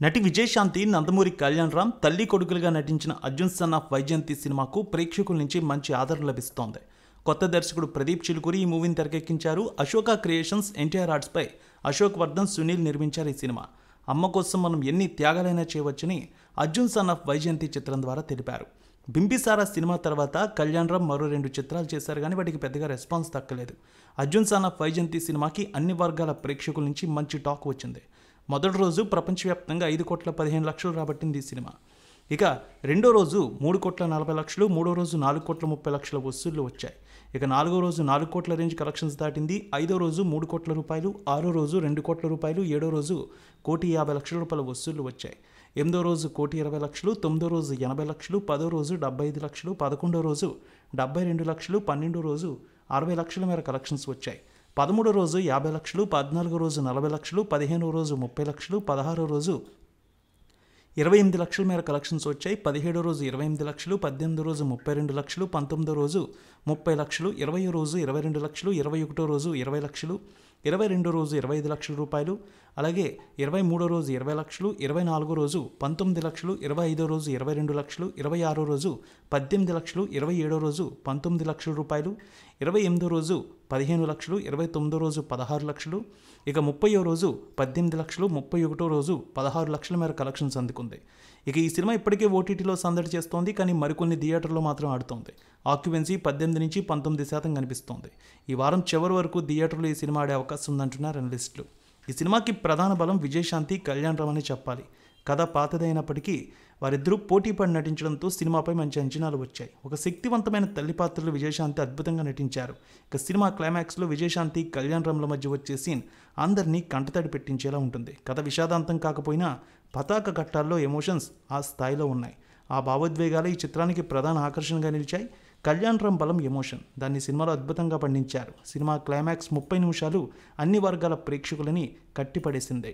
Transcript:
నటి విజయశాంతి, నందమూరి కళ్యాణ్ రామ్ తల్లి కొడుకులుగా నటించిన అర్జున్ సన్ ఆఫ్ వైజయంతి సినిమాకు ప్రేక్షకుల నుంచి మంచి ఆదరణ లభిస్తోంది. కొత్త దర్శకుడు ప్రదీప్ చిలుకూరి ఈ మూవీని తెరకెక్కించారు. అశోక క్రియేషన్స్, ఎన్టీఆర్ ఆర్ట్స్పై అశోక్ వర్ధన్, సునీల్ నిర్మించారు ఈ సినిమా. అమ్మ కోసం మనం ఎన్ని త్యాగాలైనా చేయవచ్చని అర్జున్ సన్ ఆఫ్ వైజయంతి చిత్రం ద్వారా తెలిపారు. బింబిసారా సినిమా తర్వాత కళ్యాణ్ రామ్ మరో 2 చిత్రాలు చేశారు, కానీ వాటికి పెద్దగా రెస్పాన్స్ దక్కలేదు. అర్జున్ సన్ ఆఫ్ వైజయంతి సినిమాకి అన్ని వర్గాల ప్రేక్షకుల నుంచి మంచి టాక్ వచ్చింది. మొదటి రోజు ప్రపంచవ్యాప్తంగా 5,15,00,000 రాబట్టింది ఈ సినిమా. ఇక రెండో రోజు 3,40,00,000, మూడో రోజు 4,30,00,000 వసూళ్లు వచ్చాయి. ఇక నాలుగో రోజు 4 కోట్ల రేంజ్ కలెక్షన్స్ దాటింది. ఐదో రోజు 3 కోట్ల రూపాయలు, ఆరో రోజు 2 కోట్ల రూపాయలు, ఏడో రోజు 1,50,00,000 వసూళ్లు వచ్చాయి. ఎనిమిదో రోజు 1,20,00,000, తొమ్మిదో రోజు 80,00,000, పదో రోజు 75,00,000, 11ో రోజు 72,00,000, 12ో రోజు 60,00,000 మేర కలెక్షన్స్ వచ్చాయి. 13ో రోజు 50,00,000, 14ో రోజు 40,00,000, 15ో రోజు 30,00,000, 16ో రోజు 28,00,000 మేర కలెక్షన్స్ వచ్చాయి. 17ో రోజు 28,00,000, 18ో రోజు 32,00,000, 19ో రోజు 30,00,000, 20వ రోజు 22,00,000, 21ో రోజు 20,00,000, 22ో రోజు 25,00,000 రూపాయలు, అలాగే 23ో రోజు 20,00,000, 24ో రోజు 19,00,000, 25వ రోజు 22,00,000, 26ో రోజు 18,00,000, 27వ రోజు 19,00,000 రూపాయలు, 28వ రోజు 15,00,000, 29వ రోజు 16,00,000, ఇక 30వ రోజు 18,00,000, 31వ రోజు 16,00,000 మేర కలెక్షన్స్ అందుకుంది. ఇక ఈ సినిమా ఇప్పటికే ఓటీటీలో సందడి చేస్తోంది, కానీ మరికొన్ని థియేటర్లో మాత్రం ఆడుతోంది. ఆక్యుపెన్సీ 18 నుంచి 19% కనిపిస్తోంది. ఈ వారం చివరి వరకు థియేటర్లో ఈ సినిమా ఆడే అవకాశం ఉందంటున్నారు అనలిస్టులు. ఈ సినిమాకి ప్రధాన బలం విజయశాంతి, కళ్యాణ్ రామ్ అని చెప్పాలి. కథ పాతదైనప్పటికీ వారిద్దరూ పోటీపడి నటించడంతో సినిమాపై మంచి అంచనాలు వచ్చాయి. ఒక శక్తివంతమైన తల్లి పాత్రలో విజయశాంతి అద్భుతంగా నటించారు. ఇక సినిమా క్లైమాక్స్లో విజయశాంతి, కళ్యాణ్ రామ్ల మధ్య వచ్చే సీన్ అందరినీ కంటతడి పెట్టించేలా ఉంటుంది. కథ విషాదాంతం కాకపోయినా పతాక ఘట్టాల్లో ఎమోషన్స్ ఆ స్థాయిలో ఉన్నాయి. ఆ భావోద్వేగాలు ఈ చిత్రానికి ప్రధాన ఆకర్షణగా నిలిచాయి. కళ్యాణ్ రామ్ బలం ఎమోషన్, దాన్ని సినిమాలో అద్భుతంగా పండించారు. సినిమా క్లైమాక్స్ 30 నిమిషాలు అన్ని వర్గాల ప్రేక్షకులని కట్టిపడేసిందే.